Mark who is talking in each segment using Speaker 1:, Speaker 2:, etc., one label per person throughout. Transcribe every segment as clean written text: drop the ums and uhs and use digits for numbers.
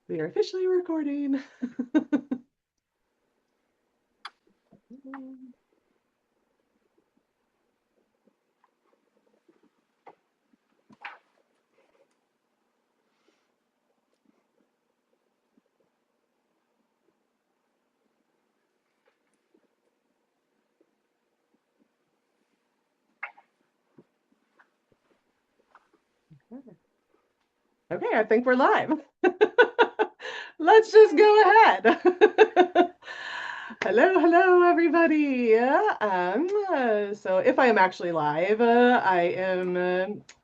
Speaker 1: We are officially recording. Okay, I think we're live. Let's just go ahead. Hello, everybody. So if I am actually live, I am,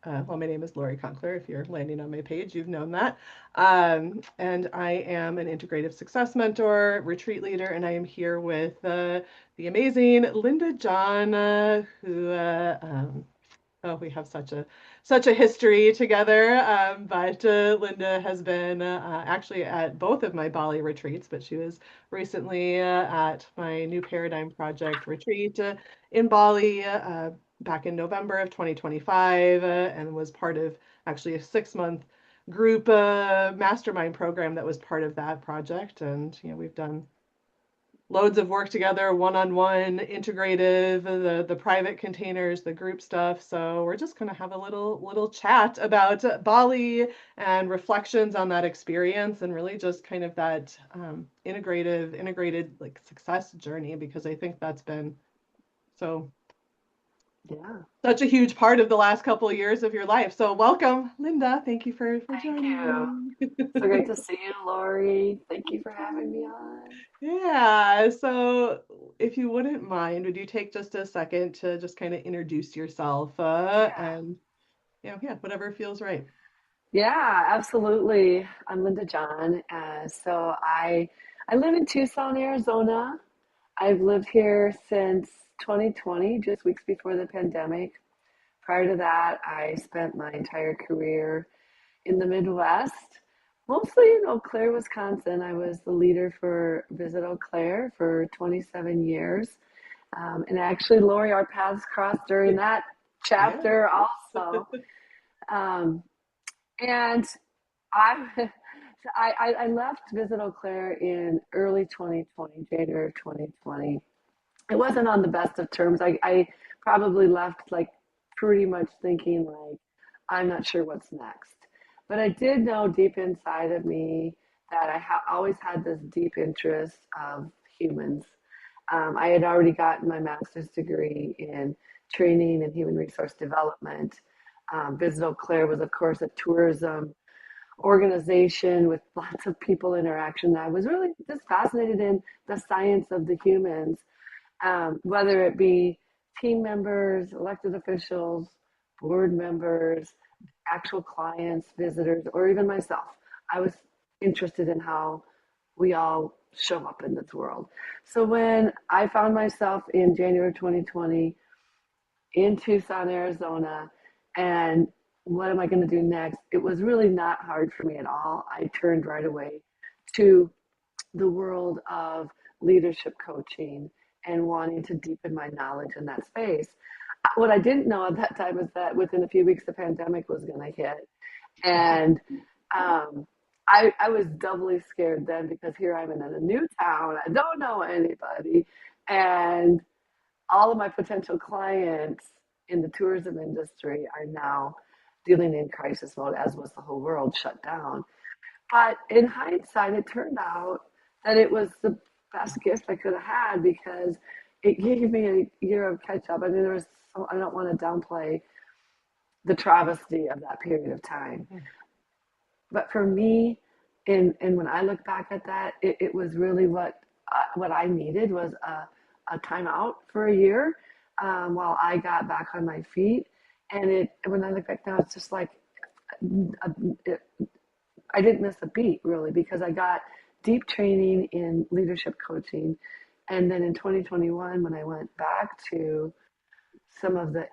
Speaker 1: well, my name is Lori Conkler. If you're landing on my page, you've known that. And I am an integrative success mentor, retreat leader, and I am here with the amazing Linda John, oh, we have such a history together. But Linda has been actually at both of my Bali retreats, but she was recently at my New Paradigm Project retreat in Bali back in November of 2025, and was part of actually a 6-month group mastermind program that was part of that project. And we've done loads of work together, one-on-one, integrative, the private containers, the group stuff. So we're just going to have a little chat about Bali and reflections on that experience, and really just kind of that integrated like success journey, because I think that's been so
Speaker 2: Yeah,
Speaker 1: such a huge part of the last couple of years of your life. So welcome, Linda. Thank you for
Speaker 2: thank you.
Speaker 1: joining me.
Speaker 2: So great to see you, Lori. Thank you for having me on.
Speaker 1: Yeah, so if you wouldn't mind, would you take just a second to just kind of introduce yourself
Speaker 2: Yeah.
Speaker 1: and yeah, whatever feels right.
Speaker 2: Yeah, absolutely. I'm Linda John. So I live in Tucson, Arizona. I've lived here since 2020, just weeks before the pandemic. Prior to that, I spent my entire career in the Midwest, mostly in Eau Claire, Wisconsin. I was the leader for Visit Eau Claire for 27 years. And actually, Lori, our paths crossed during that
Speaker 1: Yeah.
Speaker 2: chapter also. Um, and I, I left Visit Eau Claire in early 2020, January of 2020. It wasn't on the best of terms. I probably left like pretty much thinking like, I'm not sure what's next. But I did know deep inside of me that always had this deep interest of humans. I had already gotten my master's degree in training and human resource development. Visit Eau Claire was, of course, a tourism organization with lots of people interaction. I was really just fascinated in the science of the humans, whether it be team members, elected officials, board members, actual clients, visitors, or even myself. I was interested in how we all show up in this world. So when I found myself in January 2020 in Tucson, Arizona, and what am I going to do next? It was really not hard for me at all. I turned right away to the world of leadership coaching and wanting to deepen my knowledge in that space. What I didn't know at that time is that within a few weeks the pandemic was going to hit, and um, I was doubly scared then because here I'm in a new town. I don't know anybody, and all of my potential clients in the tourism industry are now dealing in crisis mode, as was the whole world shut down. But in hindsight, it turned out that it was the best gift I could have had because it gave me a year of catch up. I mean, I don't want to downplay the travesty of that period of time. But for me, and when I look back at that, it was really what I needed was a timeout for a year while I got back on my feet. And when I look back now, it's just like it, I didn't miss a beat really because I got deep training in leadership coaching. And then in 2021, when I went back to some of the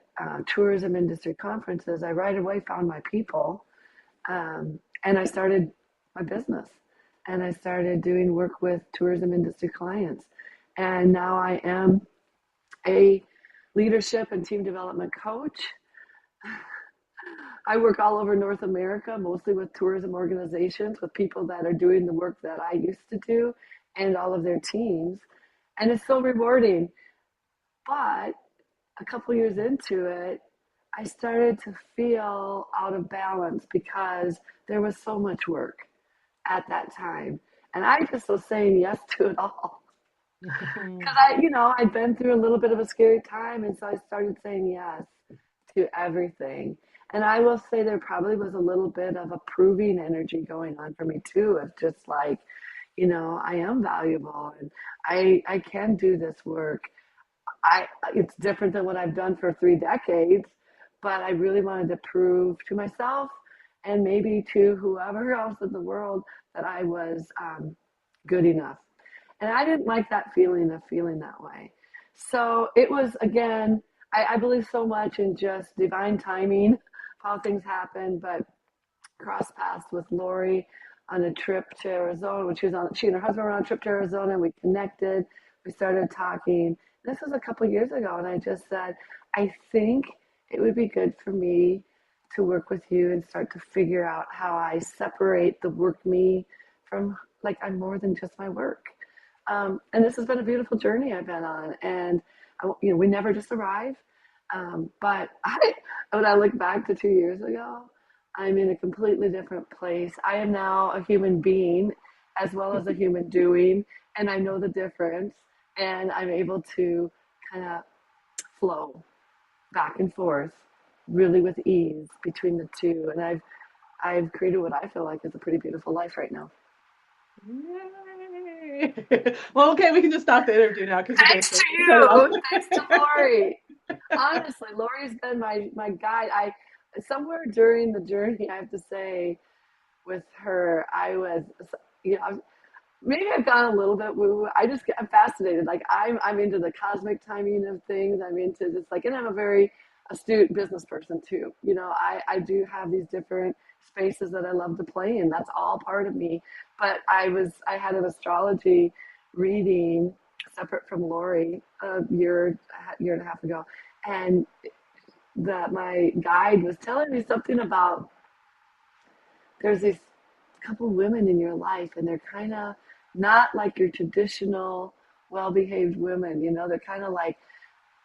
Speaker 2: tourism industry conferences, I right away found my people, and I started my business. And I started doing work with tourism industry clients. And now I am a leadership and team development coach. I work all over North America, mostly with tourism organizations, with people that are doing the work that I used to do and all of their teams. And it's so rewarding. But a couple years into it, I started to feel out of balance because there was so much work at that time. And I just was saying yes to it all. Because I'd been through a little bit of a scary time. And so I started saying yes to everything. And I will say there probably was a little bit of a proving energy going on for me too, of just like, I am valuable and I can do this work. It's different than what I've done for 3 decades, but I really wanted to prove to myself and maybe to whoever else in the world that I was good enough. And I didn't like that feeling of feeling that way. So it was, again, I believe so much in just divine timing, how things happen, but crossed paths with Lori on a trip to Arizona when she and her husband were on a trip to Arizona, and we connected. We started talking. This was a couple years ago, and I just said, I think it would be good for me to work with you and start to figure out how I separate the work me from, like, I'm more than just my work. And this has been a beautiful journey I've been on, and we never just arrive. But when I look back to 2 years ago, I'm in a completely different place. I am now a human being as well as a human doing, and I know the difference, and I'm able to kind of flow back and forth really with ease between the two. And I've created what I feel like is a pretty beautiful life right now.
Speaker 1: Yay. Well, okay, we can just stop the interview now because you
Speaker 2: Thanks
Speaker 1: basically
Speaker 2: to
Speaker 1: set it up.
Speaker 2: you. Thanks to Lori. Honestly, Lori's been my guide. I somewhere during the journey, I have to say, with her, I was, maybe I've gone a little bit woo. I'm fascinated. Like I'm into the cosmic timing of things. I'm into just like, and I'm a very astute business person too. I do have these different spaces that I love to play in. That's all part of me. But I had an astrology reading separate from Lori a year and a half ago, and that my guide was telling me something about there's these couple women in your life, and they're kind of not like your traditional well-behaved women. They're kind of like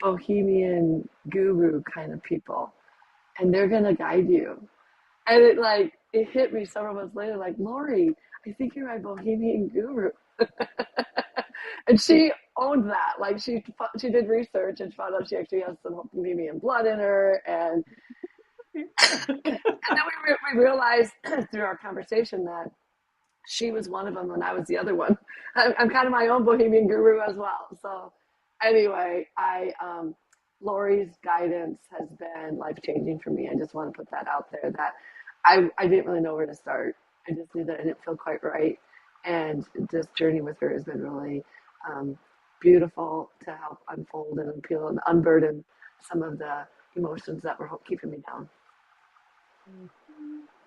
Speaker 2: bohemian guru kind of people, and they're gonna guide you. And it hit me several months later, like, Lori, I think you're my bohemian guru. And she owned that. Like she did research and found out she actually has some bohemian blood in her, and then we realized through our conversation that she was one of them and I was the other one. I'm kind of my own bohemian guru as well. So anyway, Lori's guidance has been life changing for me. I just want to put that out there that I didn't really know where to start. I just knew that it didn't feel quite right. And this journey with her has been really beautiful to help unfold and appeal and unburden some of the emotions that were keeping me down.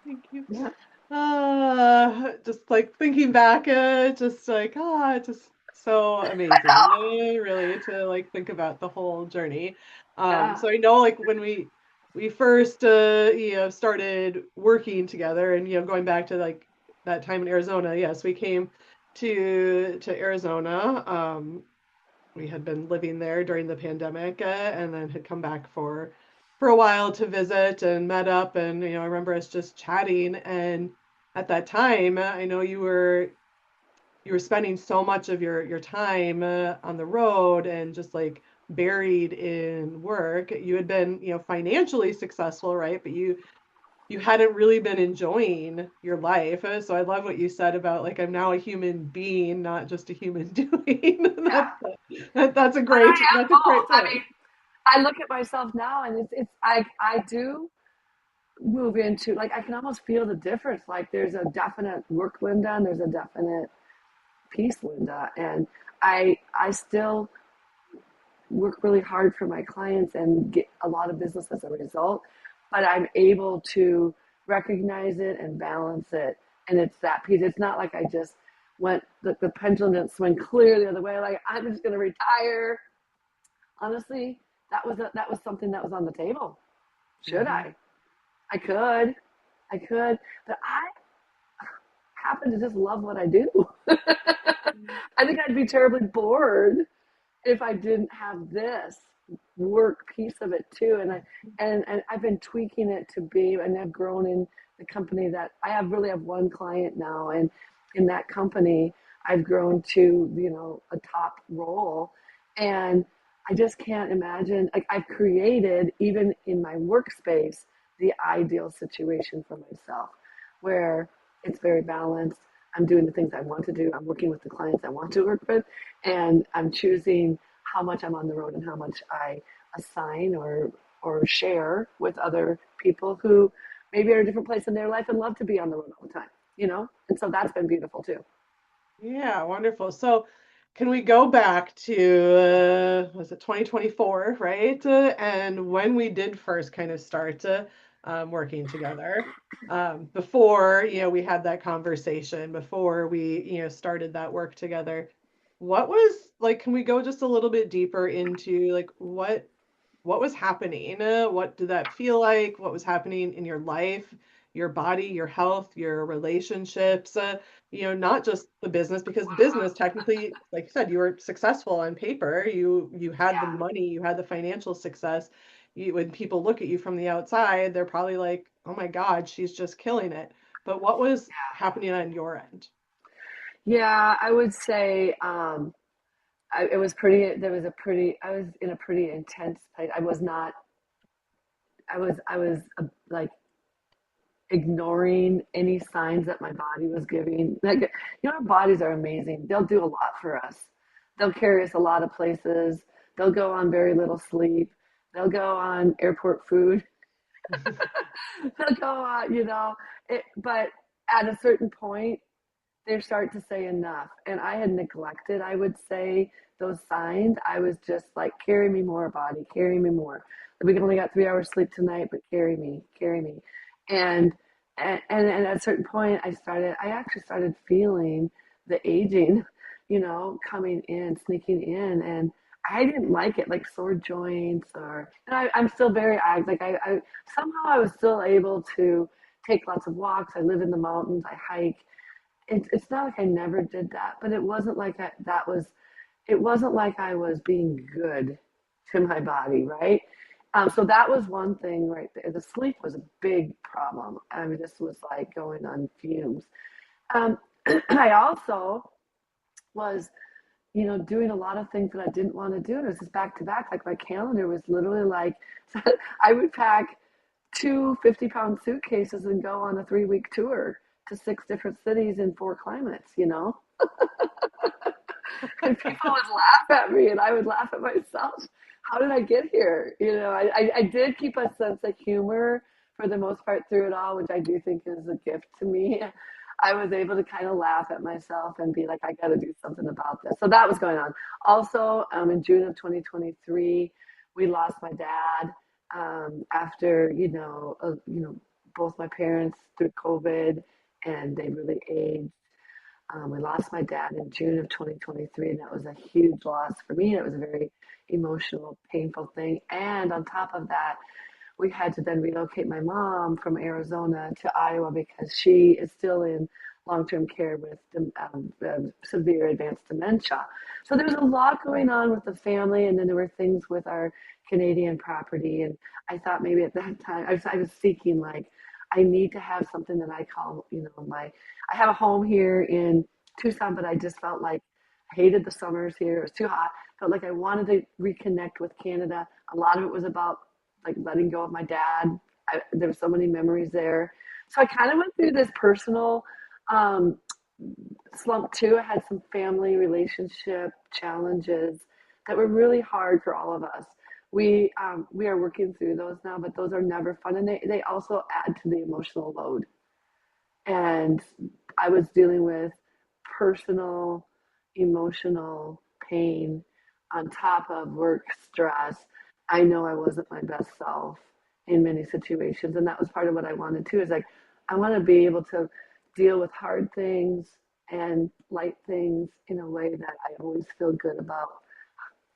Speaker 1: Thank you.
Speaker 2: Yeah.
Speaker 1: Just like thinking back, just like, just so amazing, really, to like think about the whole journey.
Speaker 2: Yeah.
Speaker 1: So I know like when we first started working together and going back to like that time in Arizona, yes, we came to Arizona. We had been living there during the pandemic, and then had come back for a while to visit and met up. And I remember us just chatting, and at that time, I know you were spending so much of your time on the road and just like buried in work. You had been financially successful, right? But you hadn't really been enjoying your life. So I love what you said about like, I'm now a human being, not just a human doing.
Speaker 2: Yeah.
Speaker 1: That's a
Speaker 2: But I
Speaker 1: great
Speaker 2: am
Speaker 1: that's a great
Speaker 2: both. I
Speaker 1: point.
Speaker 2: mean, I look at myself now, and I do move into, like, I can almost feel the difference. Like there's a definite work Linda and there's a definite peace Linda, and I still work really hard for my clients and get a lot of business as a result, but I'm able to recognize it and balance it, and it's that piece. It's not like I just went the pendulum didn't swing clear the other way. Like I'm just going to retire. Honestly, that was something that was on the table. Should
Speaker 1: Mm-hmm.
Speaker 2: I? I could, I could, but I happen to just love what I do. I think I'd be terribly bored if I didn't have this work piece of it too. And I've been tweaking it to be, and I've grown in the company that I have really have one client now, and in that company I've grown to a top role, and I just can't imagine, like, I've created, even in my workspace, the ideal situation for myself where it's very balanced. I'm doing the things I want to do. I'm working with the clients I want to work with, and I'm choosing how much I'm on the road and how much I assign or share with other people who maybe are at a different place in their life and love to be on the road all the time. And so that's been beautiful too.
Speaker 1: Yeah, wonderful. So, can we go back to was it 2024, right? And when we did first kind of start working together, before we had that conversation, before we started that work together, what was like? Can we go just a little bit deeper into like what was happening? What did that feel like? What was happening in your life, your body, your health, your relationships? Not just the business, because business technically, like you said, you were successful on paper. You had the
Speaker 2: Yeah.
Speaker 1: money, you had the financial success. When people look at you from the outside, they're probably like, "Oh my God, she's just killing it." But what was happening on your end?
Speaker 2: Yeah, I would say it was pretty, I was in a pretty intense place. I was not, I was like ignoring any signs that my body was giving. Like, our bodies are amazing. They'll do a lot for us. They'll carry us a lot of places. They'll go on very little sleep. They'll go on airport food. They'll go on, but at a certain point, they start to say enough. And I had neglected, I would say, those signs. I was just like, carry me more, body, carry me more. We only got 3 hours sleep tonight, but carry me, carry me. And and at a certain point, I actually started feeling the aging, coming in, sneaking in, and I didn't like it, like sore joints, and I'm still very active. Like I somehow I was still able to take lots of walks. I live in the mountains. I hike. It's not like I never did that, but it wasn't like it wasn't like I was being good to my body, right? So that was one thing right there. The sleep was a big problem. I mean, this was like going on fumes. Um, I also was, doing a lot of things that I didn't want to do. And it was just back to back. Like my calendar was literally like, I would pack two 50-pound suitcases and go on a 3-week tour to 6 different cities in 4 climates. And people would laugh at me and I would laugh at myself. How did I get here? I did keep a sense of humor for the most part through it all, which I do think is a gift to me. I was able to kind of laugh at myself and be like, I got to do something about this. So that was going on. Also, in June of 2023, we lost my dad after, both my parents through COVID, and they really aged. We lost my dad in June of 2023, and that was a huge loss for me. It was a very emotional, painful thing. And on top of that, we had to then relocate my mom from Arizona to Iowa because she is still in long-term care with severe advanced dementia. So there was a lot going on with the family, and then there were things with our Canadian property. And I thought maybe at that time I was seeking, like, I need to have something that I call, I have a home here in Tucson, but I just felt like I hated the summers here. It was too hot. Felt like I wanted to reconnect with Canada. A lot of it was about like letting go of my dad. There were so many memories there. So I kind of went through this personal um, slump too. I had some family relationship challenges that were really hard for all of us. We are working through those now, but those are never fun, and they also add to the emotional load. And I was dealing with personal, emotional pain on top of work stress. I know I wasn't my best self in many situations. And that was part of what I wanted too, is like, I want to be able to deal with hard things and light things in a way that I always feel good about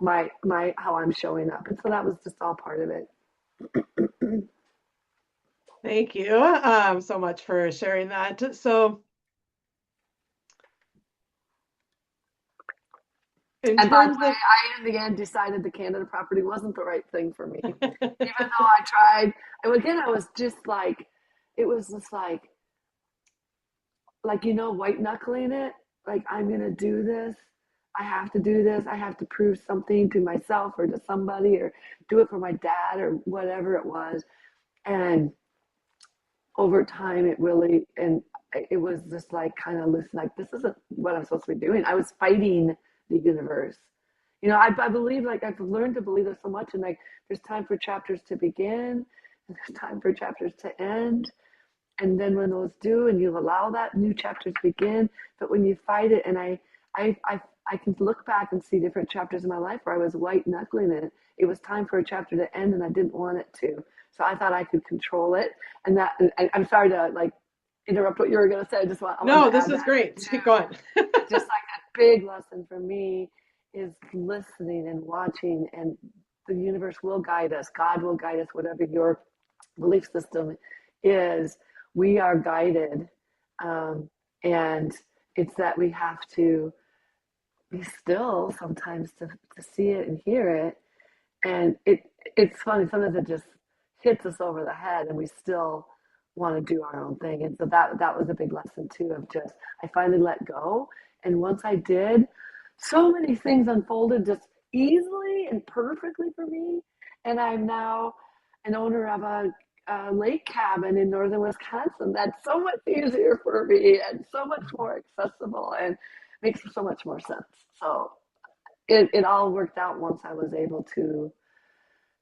Speaker 2: my how I'm showing up. And so that was just all part of it.
Speaker 1: Thank you so much for sharing that. So, in
Speaker 2: And by the
Speaker 1: terms
Speaker 2: way,
Speaker 1: of,
Speaker 2: I in the end decided the Canada property wasn't the right thing for me. Even though I tried, and again, I was just like, it was just like white knuckling it. Like I'm gonna do this. I have to do this. I have to prove something to myself or to somebody, or do it for my dad or whatever it was. And over time, it really and it was just like kind of listen, like this isn't what I'm supposed to be doing. I was fighting the universe. I believe, like I've learned to believe this so much, and like there's time for chapters to begin, and there's time for chapters to end, and then when those do, and you allow that new chapter to begin. But when you fight it, and I can look back and see different chapters in my life where I was white knuckling it. It was time for a chapter to end, and I didn't want it to. So I thought I could control it, and that. And I'm sorry to like interrupt what you were going to say. I wanted
Speaker 1: no,
Speaker 2: to
Speaker 1: this
Speaker 2: add
Speaker 1: is
Speaker 2: that
Speaker 1: great. Just keep
Speaker 2: too.
Speaker 1: going.
Speaker 2: Just like a big lesson for me is listening and watching, and the universe will guide us. God will guide us, whatever your belief system is. We are guided, and it's that we have to be still sometimes to see it and hear it. And it's funny, sometimes it just hits us over the head and we still want to do our own thing. And so that was a big lesson too, of just I finally let go. And once I did, so many things unfolded just easily and perfectly for me. And I'm now an owner of a lake cabin in northern Wisconsin. That's so much easier for me and so much more accessible and makes so much more sense. So it all worked out once I was able to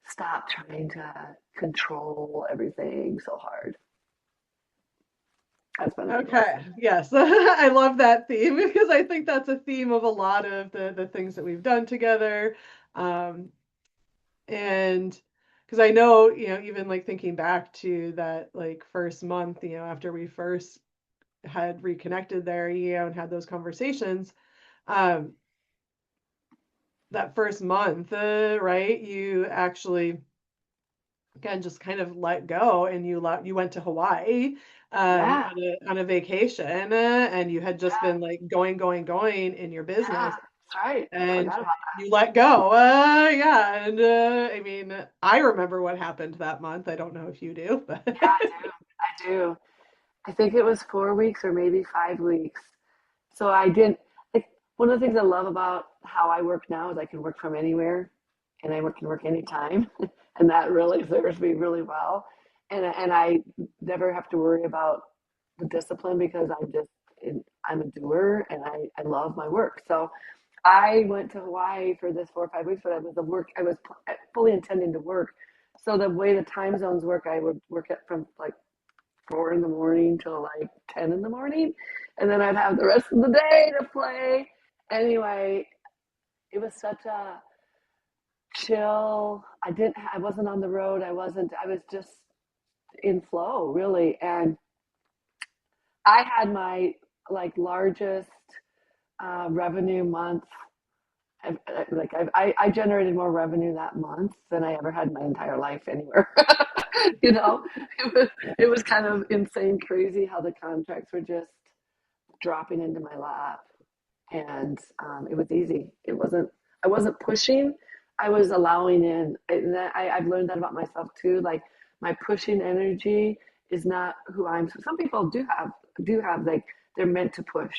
Speaker 2: stop trying to control everything so hard. That's been a big
Speaker 1: Okay,
Speaker 2: lesson.
Speaker 1: yes, I love that theme because I think that's a theme of a lot of the things that we've done together. Um, and because I know, even like thinking back to that like first month, after we first had reconnected there, and had those conversations, um, that first month, right? You actually again just kind of let go, and you went to Hawaii
Speaker 2: Yeah,
Speaker 1: on a vacation, and you had just been like going in your
Speaker 2: yeah,
Speaker 1: business,
Speaker 2: that's right. I
Speaker 1: and
Speaker 2: forgot about
Speaker 1: you let go. Yeah, and I mean, I remember what happened that month. I don't know if you do, but
Speaker 2: that. I do. I think it was 4 weeks or maybe 5 weeks. So I didn't like one of the things I love about how I work now is I can work from anywhere and can work anytime. And that really serves me really well. And I never have to worry about the discipline because I'm a doer and I love my work. So I went to Hawaii for this 4 or 5 weeks, but I was fully intending to work. So the way the time zones work, I would work at from like 4 in the morning till like 10 in the morning. And then I'd have the rest of the day to play. Anyway, it was such a chill. I wasn't on the road. I was just in flow really. And I had my like largest revenue month. I generated more revenue that month than I ever had in my entire life anywhere. you know, it was kind of insane, crazy how the contracts were just dropping into my lap, and it was easy. I wasn't pushing. I was allowing in, and I've learned that about myself too. Like my pushing energy is not who I'm. Some people do have like they're meant to push.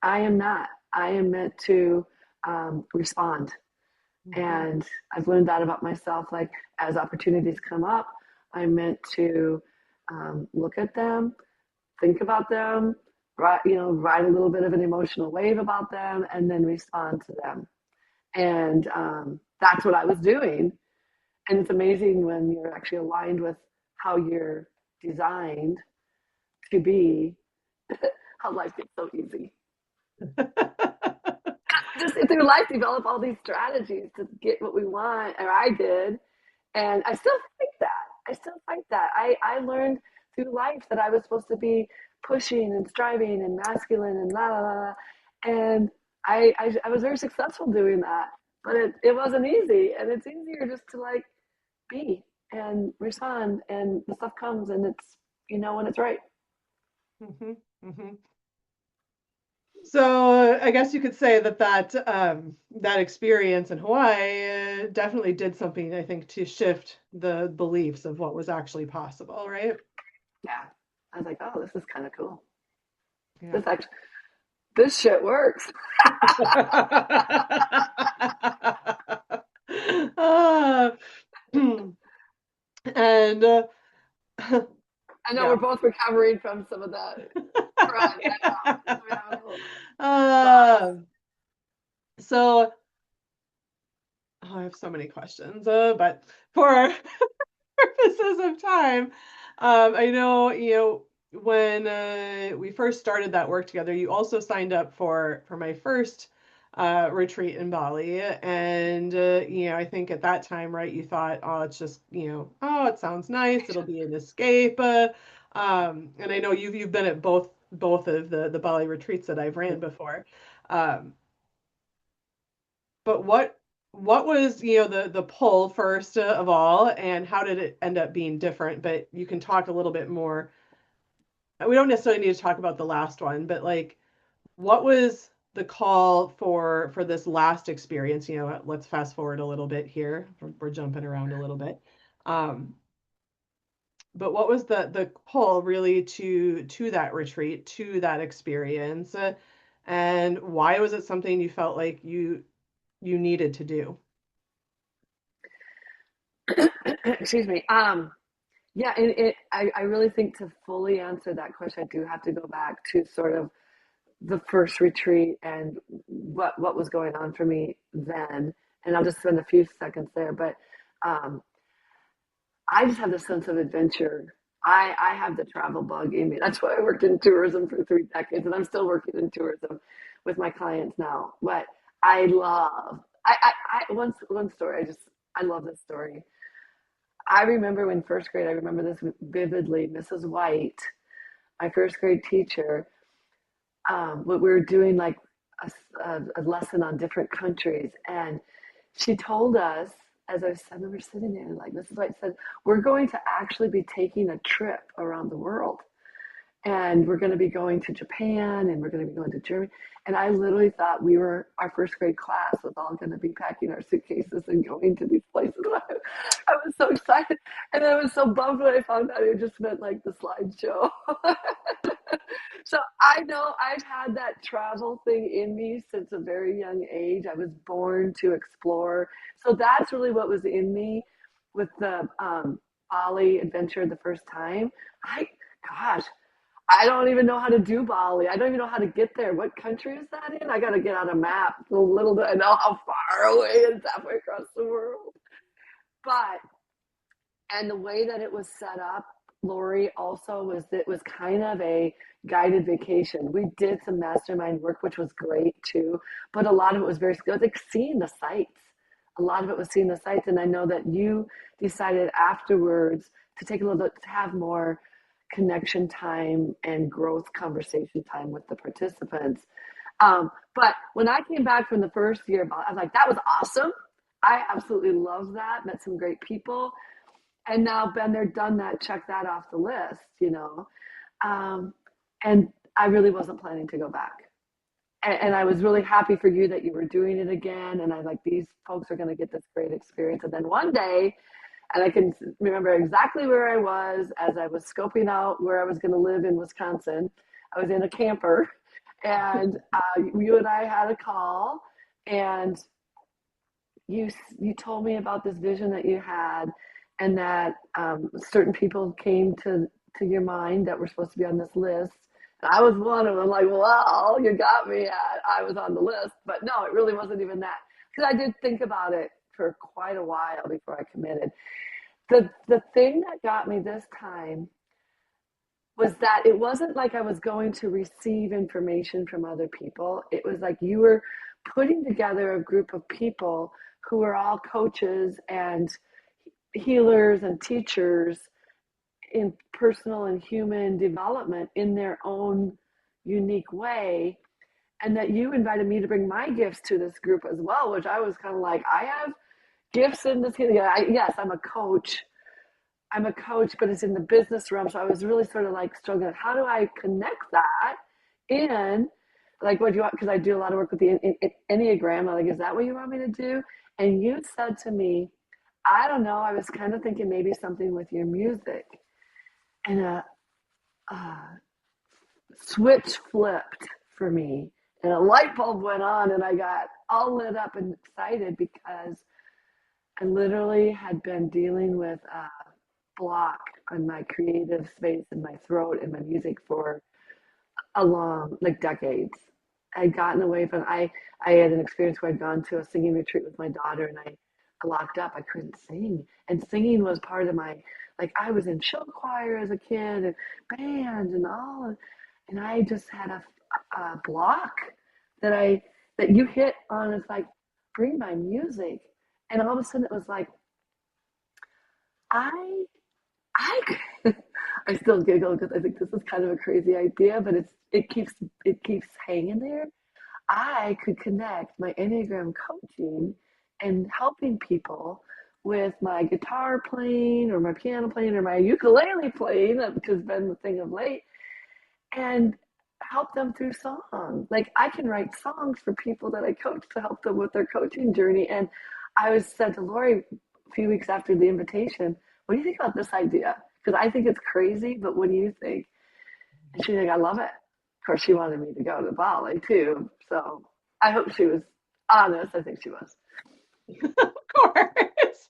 Speaker 2: I am not. I am meant to respond,
Speaker 1: Mhm.
Speaker 2: and I've learned that about myself. Like as opportunities come up, I'm meant to look at them, think about them, ride a little bit of an emotional wave about them, and then respond to them. And that's what I was doing. And it's amazing when you're actually aligned with how you're designed to be, how life gets so easy. Just through life, develop all these strategies to get what we want, or I did. And I still fight that. I still fight that. I learned through life that I was supposed to be pushing and striving and masculine and la la la. And I was very successful doing that. But it wasn't easy. And it's easier just to like be. and respond, and the stuff comes, and it's, when it's right.
Speaker 1: hmm hmm So I guess you could say that that experience in Hawaii definitely did something, I think, to shift the beliefs of what was actually possible, right?
Speaker 2: Yeah. I was like, oh, this is kind of cool.
Speaker 1: Yeah.
Speaker 2: This actually, this shit works.
Speaker 1: Ah, and
Speaker 2: I know we're
Speaker 1: yeah.
Speaker 2: both recovering from some of that crud. I know. We have a little
Speaker 1: Uh,
Speaker 2: thoughts.
Speaker 1: so I have so many questions, but for purposes of time, I know, when we first started that work together, you also signed up for my first retreat in Bali, and I think at that time, right, you thought, oh, it's just, oh, it sounds nice, it'll be an escape, and I know you've been at both of the Bali retreats that I've ran before. Um, but what was, the pull first of all, and how did it end up being different? But you can talk a little bit more. We don't necessarily need to talk about the last one, but like what was the call for this last experience? Let's fast forward a little bit here. We're jumping around a little bit. Um, but what was the pull really to that retreat, to that experience, and why was it something you felt like you needed to do?
Speaker 2: Excuse me. Yeah, and I really think to fully answer that question, I do have to go back to sort of the first retreat and what was going on for me then. And I'll just spend a few seconds there. But um, I just have this sense of adventure. I have the travel bug in me. That's why I worked in tourism for 3 decades, and I'm still working in tourism with my clients now. But I love. One story. I love this story. I remember in first grade. I remember this vividly. Mrs. White, my first grade teacher, we were doing like a lesson on different countries, and she told us, I remember sitting there, like Mrs. White said, we're going to actually be taking a trip around the world. And we're going to be going to Japan, and we're going to be going to Germany. And I literally thought our first grade class was all going to be packing our suitcases and going to these places. I was so excited. And then I was so bummed when I found out it just meant like the slideshow. So I know I've had that travel thing in me since a very young age. I was born to explore. So that's really what was in me with the Bali adventure the first time. I, gosh, I don't even know how to do Bali. I don't even know how to get there. What country is that in? I got to get on a map. Little do I know how far away it's halfway across the world. But and the way that it was set up, Lori, also was that it was kind of a guided vacation. We did some mastermind work, which was great too, but a lot of it was very skilled, like seeing the sights. A lot of it was seeing the sights, and I know that you decided afterwards to take a little bit to have more connection time and growth conversation time with the participants. But when I came back from the first year, I was like, that was awesome. I absolutely love that. Met some great people, and now been there, done that, check that off the list. Um, and I really wasn't planning to go back. And I was really happy for you that you were doing it again. And I like, these folks are going to get this great experience. And then one day, and I can remember exactly where I was as I was scoping out where I was going to live in Wisconsin. I was in a camper, and you and I had a call, and you told me about this vision that you had, and that certain people came to your mind that were supposed to be on this list. And I was one of them. Like, well, you got me at I was on the list, but no, it really wasn't even that, because I did think about it for quite a while before I committed. The thing that got me this time was that it wasn't like I was going to receive information from other people. It was like you were putting together a group of people who were all coaches and healers and teachers in personal and human development in their own unique way. And that you invited me to bring my gifts to this group as well, which I was kind of like, I have gifts in this. Yes, I'm a coach, I'm a coach, but it's in the business realm. So I was really sort of like struggling. How do I connect that in, like, what do you want? Because I do a lot of work with the Enneagram. I'm like, is that what you want me to do? And you said to me, I don't know. I was kind of thinking maybe something with your music. And a switch flipped for me. And a light bulb went on, and I got all lit up and excited because I literally had been dealing with a block on my creative space in my throat and my music for a long, like decades. I'd gotten away from I had an experience where I'd gone to a singing retreat with my daughter and I locked up. I couldn't sing. And singing was part of my like I was in show choir as a kid and band and all and I just had a block that I that you hit on. It's like bring my music. And all of a sudden it was like I I I still giggle because I think this is kind of a crazy idea, but it keeps hanging there. I could connect my Enneagram coaching and helping people with my guitar playing or my piano playing or my ukulele playing, which has been the thing of late, and help them through song. Like I can write songs for people that I coach to help them with their coaching journey. And I was said to Lori a few weeks after the invitation, what do you think about this idea? Because I think it's crazy, but what do you think? And she's like, I love it. Of course, she wanted me to go to Bali too. So I hope she was honest. I think she was.
Speaker 1: Of course.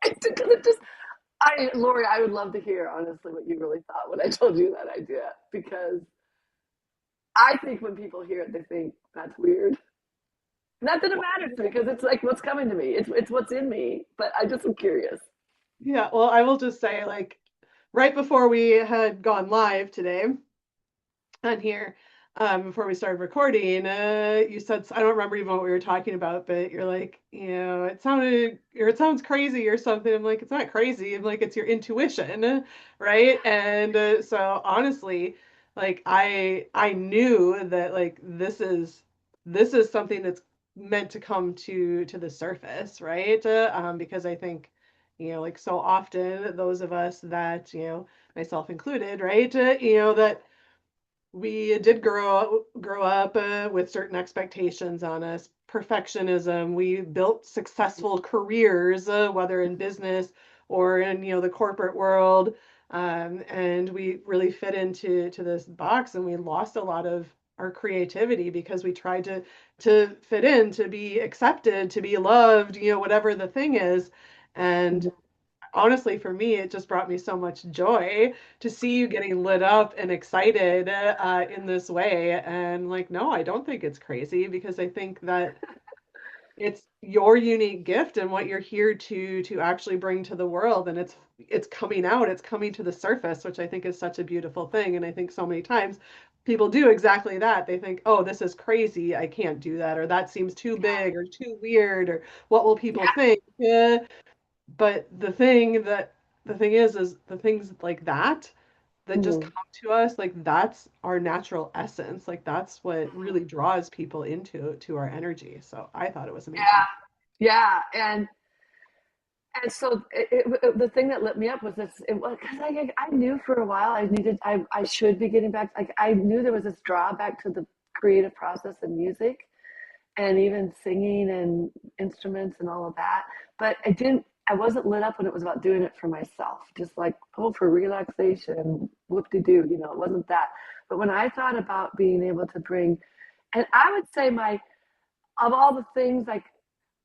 Speaker 2: Because it just, Lori, I would love to hear honestly what you really thought when I told you that idea. Because I think when people hear it, they think that's weird. Not that it matters to me because it's like what's coming to me. It's what's in me. But I just am curious.
Speaker 1: Yeah, well, I will just say, like, right before we had gone live today on here, before we started recording, you said, I don't remember even what we were talking about, but you're like, it sounded, or it sounds crazy or something. I'm like, it's not crazy. I'm like, it's your intuition, right? And so honestly, like, I knew that like this is something that's meant to come to the surface, right? Because I think like so often those of us that, myself included, right? That we did grow up with certain expectations on us, perfectionism. We built successful careers, whether in business or in the corporate world, and we really fit into this box, and we lost a lot of our creativity because we tried to fit in, to be accepted, to be loved, whatever the thing is, and
Speaker 2: Mhm.
Speaker 1: honestly, for me, it just brought me so much joy to see you getting lit up and excited in this way. And like, no, I don't think it's crazy because I think that it's your unique gift and what you're here to actually bring to the world. And it's coming out, it's coming to the surface, which I think is such a beautiful thing. And I think so many times people do exactly that. They think, oh, this is crazy. I can't do that, or that seems too big or too weird, or what will people
Speaker 2: Yeah.
Speaker 1: think? But the thing is the things like that just
Speaker 2: Mhm.
Speaker 1: come to us, like that's our natural essence. Like that's what really draws people into our energy. So I thought it was amazing.
Speaker 2: Yeah. Yeah. And so the thing that lit me up was this. It was because I knew for a while I should be getting back. Like I knew there was this drawback to the creative process and music, and even singing and instruments and all of that. But I wasn't lit up when it was about doing it for myself, just like, oh, for relaxation, whoop de doo, it wasn't that. But when I thought about being able to bring, and I would say of all the things, like,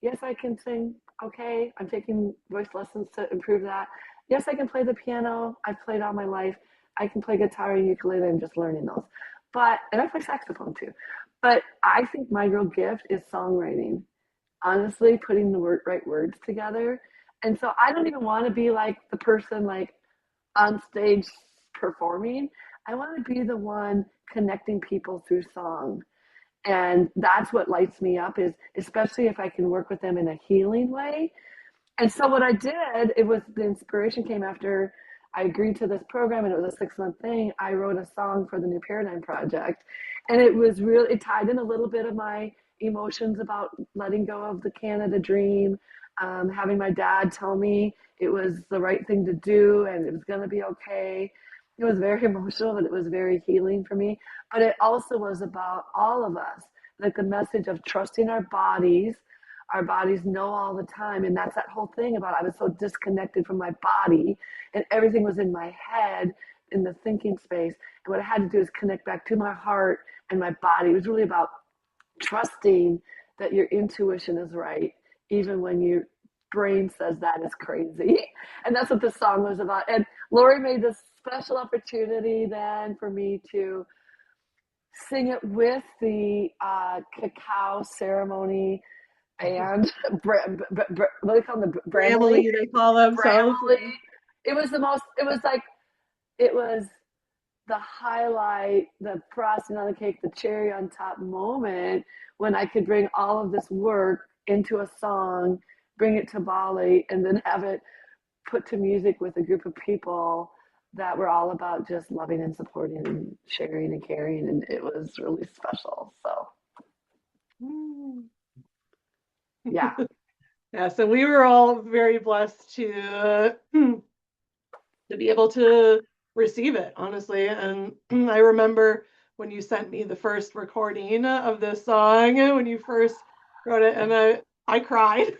Speaker 2: yes, I can sing. Okay. I'm taking voice lessons to improve that. Yes, I can play the piano. I've played all my life. I can play guitar and ukulele. I'm just learning those. And I play saxophone too. But I think my real gift is songwriting, honestly, putting the right words together. And so I don't even want to be like the person like on stage performing. I want to be the one connecting people through song. And that's what lights me up is especially if I can work with them in a healing way. And so what I did, it was the inspiration came after I agreed to this program and it was a 6 month thing. I wrote a song for the New Paradigm Project. And it was really, it tied in a little bit of my emotions about letting go of the Canada dream, having my dad tell me it was the right thing to do and it was going to be okay. It was very emotional, but it was very healing for me. But it also was about all of us, like the message of trusting our bodies. Our bodies know all the time. And that's that whole thing about I was so disconnected from my body and everything was in my head in the thinking space. And what I had to do is connect back to my heart and my body. It was really about trusting that your intuition is right, even when your brain says that is crazy. And that's what the song was about. And Lori made this special opportunity then for me to sing it with the cacao ceremony band. What do they call them? The Bramley?
Speaker 1: Family, they call them. So
Speaker 2: Bramley. It was the most, it was like, it was the highlight, the frosting on the cake, the cherry on top moment when I could bring all of this work into a song, bring it to Bali, and then have it put to music with a group of people that were all about just loving and supporting and sharing and caring. And it was really special. So, yeah.
Speaker 1: yeah, so we were all very blessed to be able to receive it, honestly. And I remember when you sent me the first recording of this song, when you first wrote it, and I cried.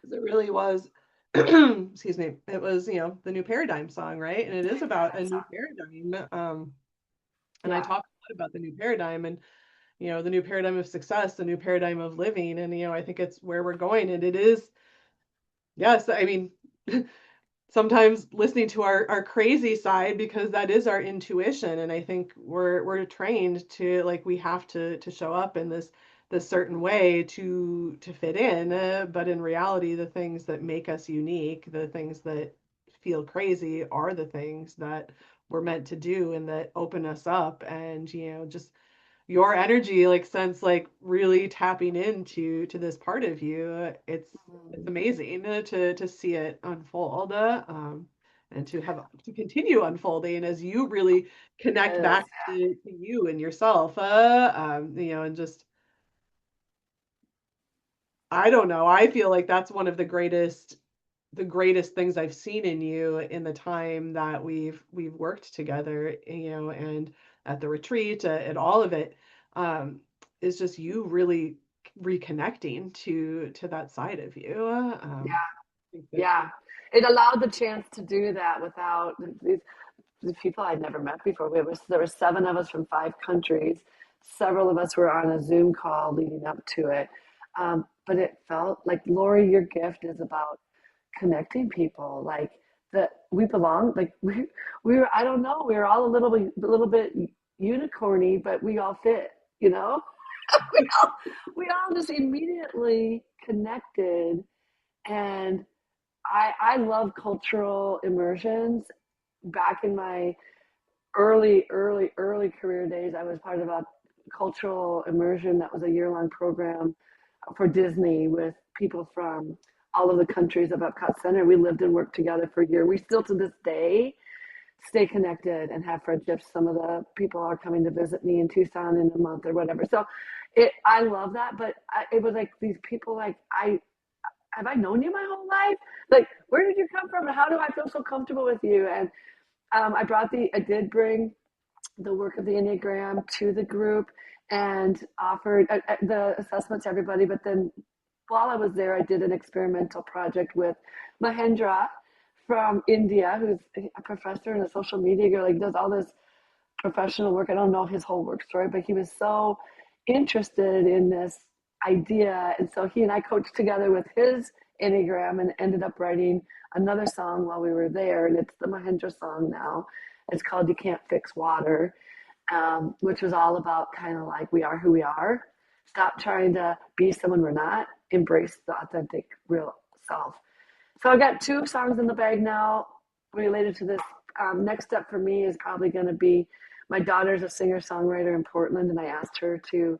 Speaker 1: It really was. Excuse me. It was, the new paradigm song, right? And it is about a new paradigm. And I
Speaker 2: Yeah.
Speaker 1: talk a lot about the new paradigm and the new paradigm of success, the new paradigm of living. And I think it's where we're going. And it is, yes, I mean, sometimes listening to our crazy side, because that is our intuition. And I think we're trained to, like, we have to show up in this certain way to fit in, but in reality the things that make us unique, the things that feel crazy, are the things that we're meant to do and that open us up. And just your energy, like, sense, like, really tapping into this part of you. It's amazing to see it unfold, and to continue unfolding as you really connect
Speaker 2: Yes.
Speaker 1: back to you and yourself, and just, I don't know, I feel like that's one of the greatest things I've seen in you in the time that we've worked together, and at the retreat, at all of it, um, is just you really reconnecting to that side of you. I think that,
Speaker 2: Yeah. It allowed the chance to do that without these people I'd never met before. There were seven of us from five countries. Several of us were on a Zoom call leading up to it. But it felt like, Lori, your gift is about connecting people. Like that we belong. Like we were. I don't know. We were all a little bit unicorny, but we all fit. You know, we all we all just immediately connected. And I love cultural immersions. Back in my early career days, I was part of a cultural immersion that was a year-long program for Disney with people from all of the countries of Epcot Center. We lived and worked together for a year. We still to this day stay connected and have friendships. Some of the people are coming to visit me in Tucson in a month or whatever. So I love that. But it was like these people, like, have I known you my whole life? Like, where did you come from? And how do I feel so comfortable with you? And I did bring the work of the Enneagram to the group and offered the assessment to everybody. But then while I was there, I did an experimental project with Mahendra from India, who's a professor and a social media girl. Like, does all this professional work. I don't know his whole work story, but he was so interested in this idea. And so he and I coached together with his Enneagram and ended up writing another song while we were there. And it's the Mahendra song now. It's called You Can't Fix Water, which was all about kind of like we are who we are. Stop trying to be someone we're not. Embrace the authentic, real self. So I got two songs in the bag now related to this. Next step for me is probably going to be my daughter's a singer songwriter in Portland, and I asked her to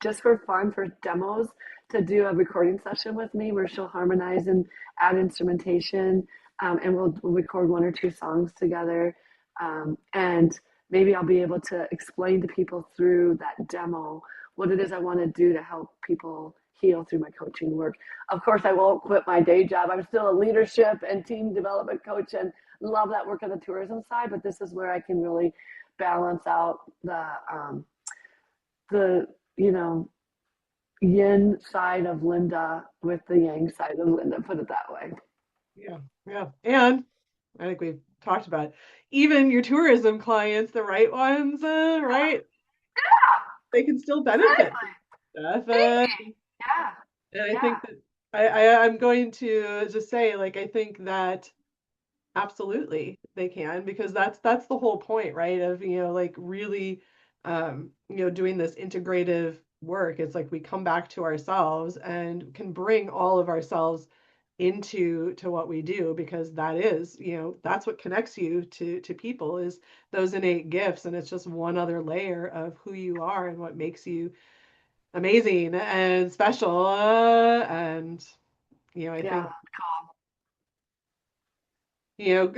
Speaker 2: just for fun, for demos, to do a recording session with me where she'll harmonize and add instrumentation, and we'll record one or two songs together, and maybe I'll be able to explain to people through that demo what it is I want to do to help people heal through my coaching work. Of course, I won't quit my day job. I'm still a leadership and team development coach and love that work on the tourism side, but this is where I can really balance out the you know yin side of Linda with the yang side of Linda, put it that way.
Speaker 1: Yeah, yeah. And I think we've talked about it. Even your tourism clients, the right ones, right? They can still benefit
Speaker 2: Exactly.
Speaker 1: from stuff.
Speaker 2: Yeah.
Speaker 1: And I
Speaker 2: Yeah.
Speaker 1: think that I'm going to just say, like, I think that absolutely they can, because that's the whole point, right? Of, like really, doing this integrative work. It's like we come back to ourselves and can bring all of ourselves into what we do, because that is, that's what connects you to people, is those innate gifts, and it's just one other layer of who you are and what makes you amazing and special. And I
Speaker 2: Yeah.
Speaker 1: think
Speaker 2: Cool.
Speaker 1: you know,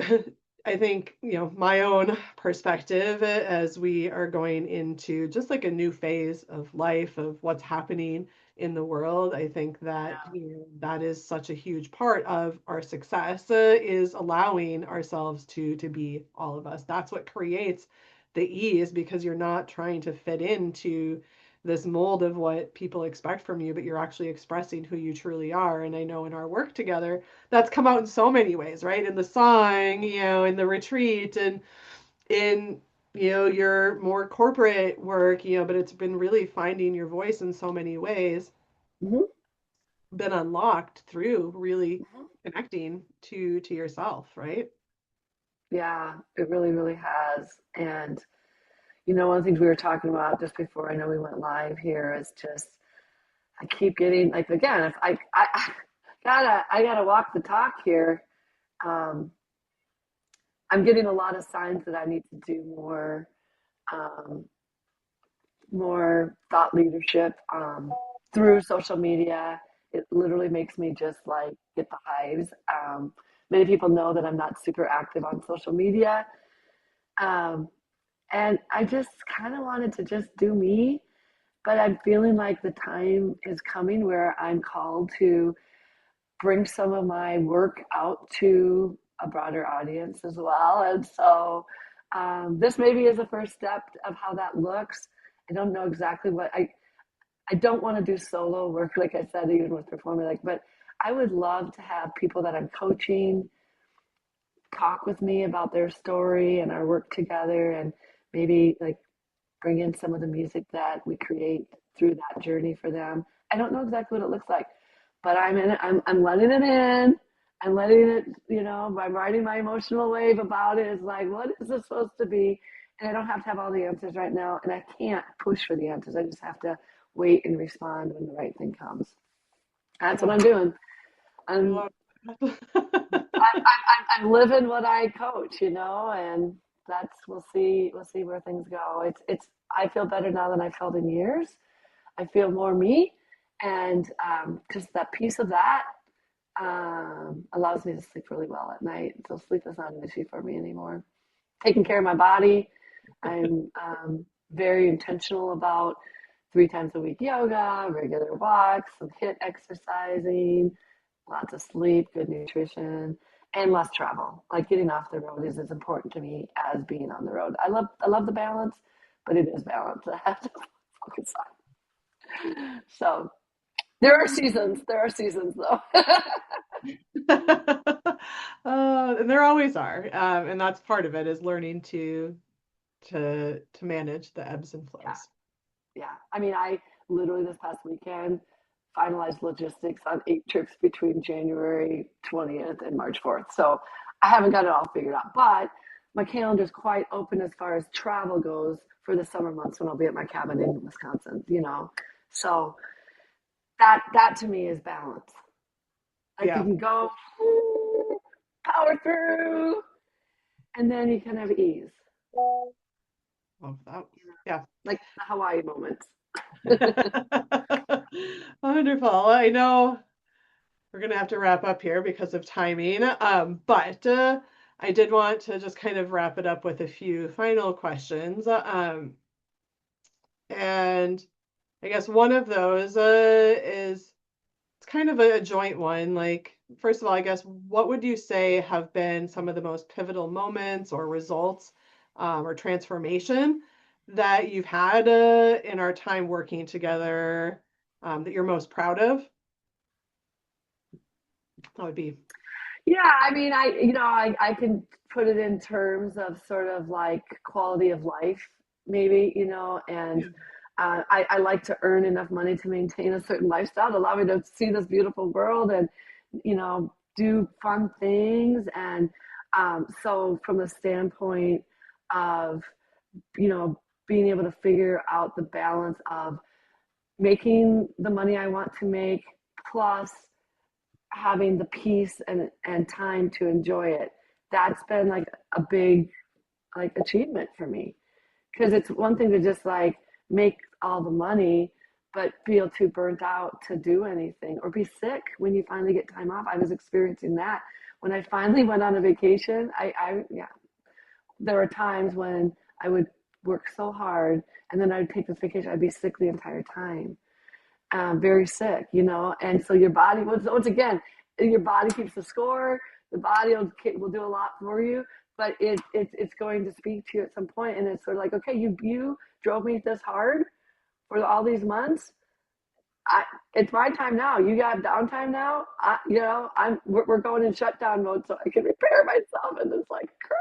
Speaker 1: I think, my own perspective, as we are going into just like a new phase of life, of what's happening in the world, I think that, that is such a huge part of our success, is allowing ourselves to be all of us. That's what creates the ease, because you're not trying to fit into this mold of what people expect from you, but you're actually expressing who you truly are. And I know in our work together, that's come out in so many ways, right? In the song, in the retreat, and in, your more corporate work, but it's been really finding your voice in so many ways,
Speaker 2: Hmm.
Speaker 1: been unlocked through really
Speaker 2: Hmm.
Speaker 1: connecting to yourself, right?
Speaker 2: Yeah, it really, really has. And one of the things we were talking about just before I know we went live here is just I keep getting like again, if I gotta walk the talk here. Um, I'm getting a lot of signs that I need to do um, more thought leadership through social media. It literally makes me just like get the hives. Many people know that I'm not super active on social media. Um, and I just kind of wanted to just do me, but I'm feeling like the time is coming where I'm called to bring some of my work out to a broader audience as well. And so this maybe is a first step of how that looks. I don't know exactly what I don't want to do solo work, like I said, even with performing, like, but I would love to have people that I'm coaching talk with me about their story and our work together, and maybe like bring in some of the music that we create through that journey for them. I don't know exactly what it looks like, but I'm in it. I'm letting it in. I'm letting it, I'm riding my emotional wave about it. It's like, what is this supposed to be? And I don't have to have all the answers right now. And I can't push for the answers. I just have to wait and respond when the right thing comes. That's what
Speaker 1: Yeah,
Speaker 2: I'm doing.
Speaker 1: I
Speaker 2: I'm
Speaker 1: love that.
Speaker 2: I'm living what I coach, and that's we'll see where things go. It's I feel better now than I felt in years. I feel more me, and just that piece of that allows me to sleep really well at night. So sleep is not an issue for me anymore. Taking care of my body, I'm very intentional about 3 times a week yoga, regular walks, some HIIT exercising, lots of sleep, good nutrition, and less travel. Like getting off the road is as important to me as being on the road. I love the balance, but it is balance. I have to focus on. So there are seasons. There are seasons though.
Speaker 1: And there always are, and that's part of it, is learning to manage the ebbs and
Speaker 2: Yeah.
Speaker 1: flows.
Speaker 2: Yeah. I mean, I literally this past weekend finalized logistics on 8 trips between January 20th and March 4th. So I haven't got it all figured out, but my calendar is quite open as far as travel goes for the summer months when I'll be at my cabin in Wisconsin. So that to me is balance. Like you
Speaker 1: Yeah,
Speaker 2: can go power through, and then you can have ease,
Speaker 1: love that. Yeah.
Speaker 2: like the Hawaii moments.
Speaker 1: Wonderful. I know we're gonna have to wrap up here because of timing, but I did want to just kind of wrap it up with a few final questions. And I guess one of those is it's kind of a joint one. Like, first of all, I guess, what would you say have been some of the most pivotal moments or results or transformation that you've had in our time working together that you're most proud of? That would be,
Speaker 2: Yeah, I mean, I can put it in terms of sort of like quality of life, maybe, and
Speaker 1: yeah,
Speaker 2: I like to earn enough money to maintain a certain lifestyle to allow me to see this beautiful world and, do fun things. And so from the standpoint of, you know, being able to figure out the balance of making the money I want to make plus having the peace and time to enjoy it. That's been like a big like achievement for me because it's one thing to just like make all the money but feel too burnt out to do anything or be sick when you finally get time off. I was experiencing that when I finally went on a vacation. I yeah, there were times when I would work so hard and then I'd take this vacation. I'd be sick the entire time, very sick, and so your body, once again, your body keeps the score. The body will do a lot for you, but it's going to speak to you at some point, and it's sort of like, okay, you drove me this hard for all these months. I, it's my time now. You got downtime now. We're going in shutdown mode so I can repair myself, and it's like crap.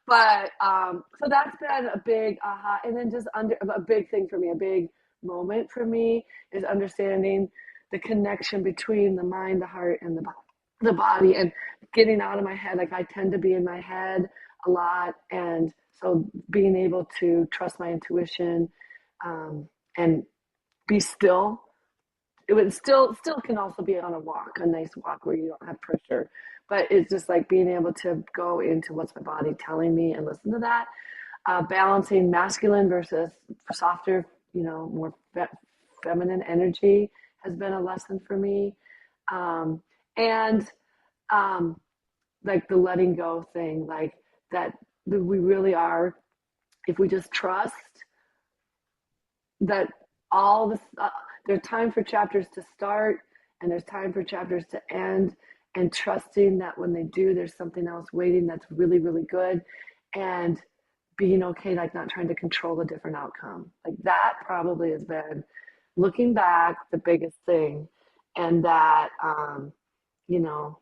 Speaker 2: But so that's been a big aha, and then just under a big thing for me, a big moment for me is understanding the connection between the mind, the heart, and the body, and getting out of my head. Like I tend to be in my head a lot, and so being able to trust my intuition and be still. It would still can also be on a walk, a nice walk where you don't have pressure, but it's just like being able to go into what's my body telling me and listen to that. Balancing masculine versus softer, more feminine energy has been a lesson for me. And like the letting go thing, like that we really are, if we just trust that all this, there's time for chapters to start and there's time for chapters to end, and trusting that when they do, there's something else waiting that's really, really good, and being okay, like not trying to control a different outcome. Like that probably has been, looking back, the biggest thing. And that, you know,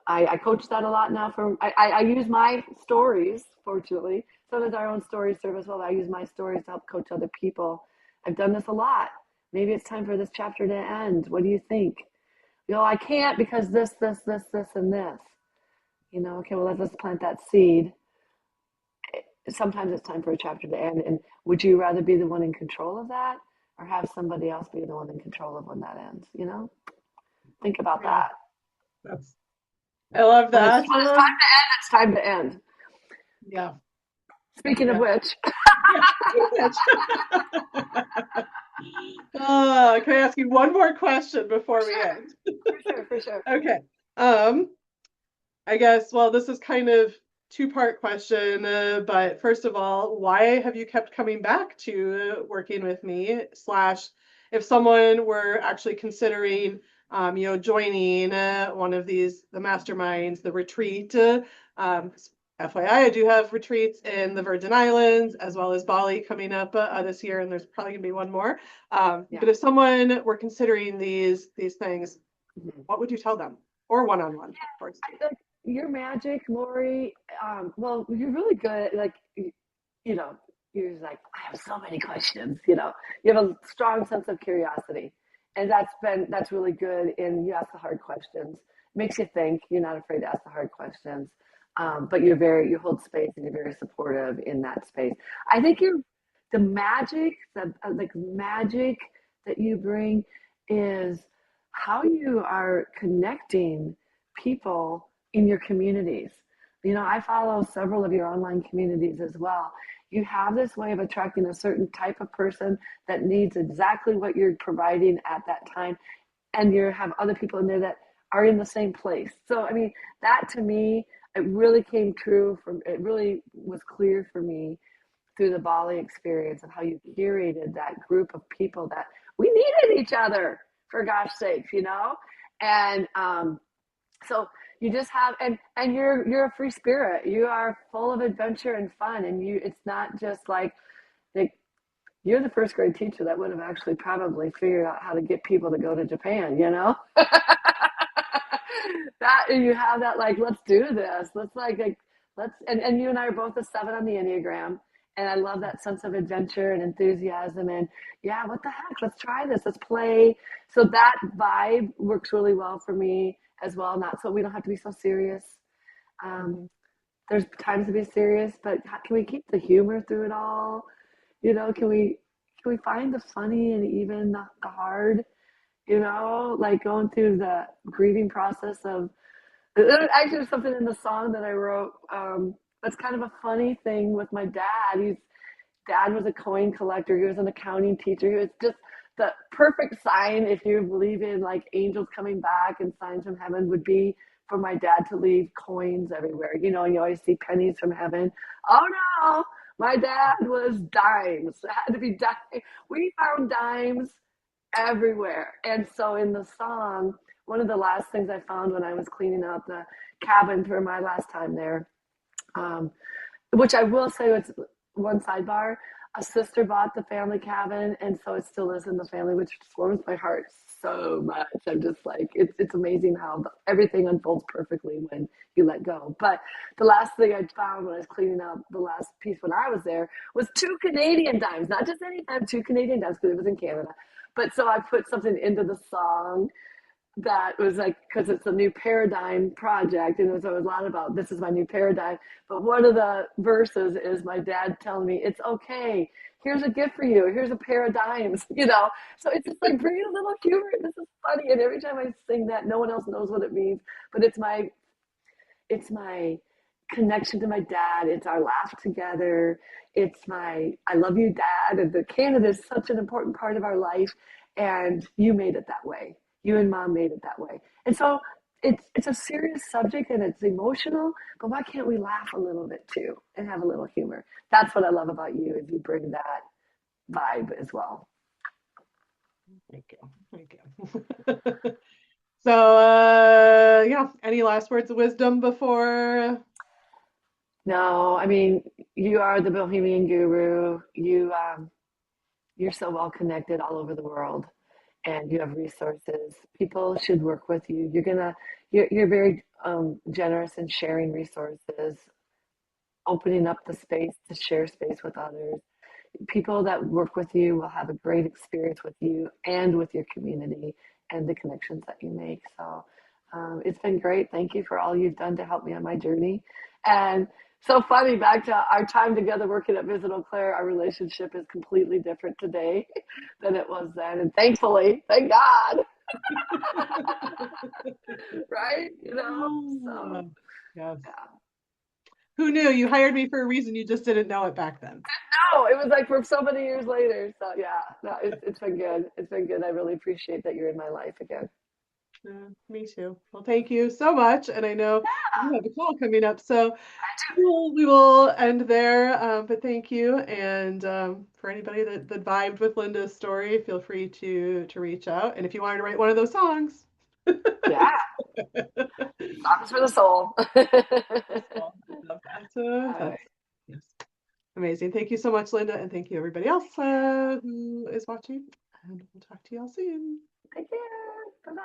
Speaker 2: I coach that a lot now. I use my stories, fortunately. Sometimes our own stories serve us well. I use my stories to help coach other people. I've done this a lot. Maybe it's time for this chapter to end. What do you think? I can't because this, and this. Okay, well, let's plant that seed. Sometimes it's time for a chapter to end. And would you rather be the one in control of that or have somebody else be the one in control of when that ends? Think about
Speaker 1: yeah,
Speaker 2: that.
Speaker 1: that's, I love
Speaker 2: When it's
Speaker 1: that.
Speaker 2: time to end, it's time to end.
Speaker 1: Yeah,
Speaker 2: Speaking of
Speaker 1: yeah,
Speaker 2: which,
Speaker 1: yeah. Can I ask you one more question before we
Speaker 2: sure,
Speaker 1: end?
Speaker 2: for sure.
Speaker 1: Okay. Um, I guess, well, this is kind of two-part question, but first of all, why have you kept coming back to working with me? Slash, if someone were actually considering, joining one of the masterminds, the retreat. FYI, I do have retreats in the Virgin Islands as well as Bali coming up this year, and there's probably gonna be one more.
Speaker 2: Yeah.
Speaker 1: But if someone were considering these things,
Speaker 2: Mhm.
Speaker 1: what would you tell them? Or one-on-one, of course, too.
Speaker 2: Your magic, Lori. Well, you're really good. Like, you know, you're just like, I have so many questions. You have a strong sense of curiosity, and that's really good. And you ask the hard questions. Makes you think. You're not afraid to ask the hard questions. But you hold space and you're very supportive in that space. I think the magic, like magic that you bring is how you are connecting people in your communities. I follow several of your online communities as well. You have this way of attracting a certain type of person that needs exactly what you're providing at that time. And you have other people in there that are in the same place. So, I mean, that to me, it really came true it really was clear for me through the Bali experience of how you curated that group of people that we needed each other. for gosh sakes, you know? And so you just have, and you're a free spirit. You are full of adventure and fun, and it's not just like you're the first grade teacher that would have actually probably figured out how to get people to go to Japan, you know? That, and you have that, like, let's do this. Let's, and you and I are both a 7 on the Enneagram. And I love that sense of adventure and enthusiasm. And yeah, what the heck? Let's try this. Let's play. So that vibe works really well for me as well. Not so we don't have to be so serious. Um, there's times to be serious, but can we keep the humor through it all? You know, can we find the funny and even the hard? You know, like going through the grieving process of. Actually, there's something in the song that I wrote. That's kind of a funny thing with my dad. Dad was a coin collector. He was an accounting teacher. He was just the perfect sign, if you believe in like angels coming back and signs from heaven, would be for my dad to leave coins everywhere. You know, and you always see pennies from heaven. Oh no, my dad was dimes. It had to be dimes. We found dimes everywhere. And so in the song, one of the last things I found when I was cleaning out the cabin for my last time there, um, which I will say was one sidebar. A sister bought the family cabin, and so it still is in the family, which warms my heart so much. I'm just like, it's amazing how everything unfolds perfectly when you let go. But the last thing I found when I was cleaning out the last piece when I was there was 2 Canadian dimes, not just any time, 2 Canadian dimes because it was in Canada. But so I put something into the song that was like, because it's a new paradigm project, and there was a lot about this is my new paradigm. But one of the verses is my dad telling me, it's okay, here's a gift for you, here's a pair of dimes, you know. So it's just like bringing a little humor. This is funny, and every time I sing that, no one else knows what it means, but it's my connection to my dad. It's our laugh together. It's my I love you, Dad. And the Canada is such an important part of our life, and you made it that way. You and Mom made it that way. And so it's a serious subject and it's emotional, but why can't we laugh a little bit too and have a little humor? That's what I love about you, is you bring that vibe as well.
Speaker 1: Thank you. Thank you. So, yeah, any last words of wisdom before?
Speaker 2: No, I mean, you are the Bohemian guru. You're so well connected all over the world, and you have resources. People should work with you. You're very generous in sharing resources, opening up the space to share space with others. People that work with you will have a great experience with you and with your community and the connections that you make. So it's been great. Thank you for all you've done to help me on my journey. And so funny, back to our time together working at Visit Eau Claire, our relationship is completely different today than it was then. And thankfully, thank God, right? You know, so
Speaker 1: Yes.
Speaker 2: yeah.
Speaker 1: Who knew? You hired me for a reason. You just didn't know it back then.
Speaker 2: No, it was like for so many years later. So yeah, no, it's been good. It's been good. I really appreciate that you're in my life again.
Speaker 1: Me too. Well, thank you so much. And I know you have a call coming up, so we will end there. But thank you. And for anybody that vibed with Linda's story, feel free to reach out. And if you wanted to write one of those songs,
Speaker 2: Yeah, songs for the soul.
Speaker 1: well, love that.
Speaker 2: All right.
Speaker 1: Yes, amazing. Thank you so much, Linda, and thank you everybody else who is watching. And we'll talk to you all soon.
Speaker 2: Take care. Bye bye.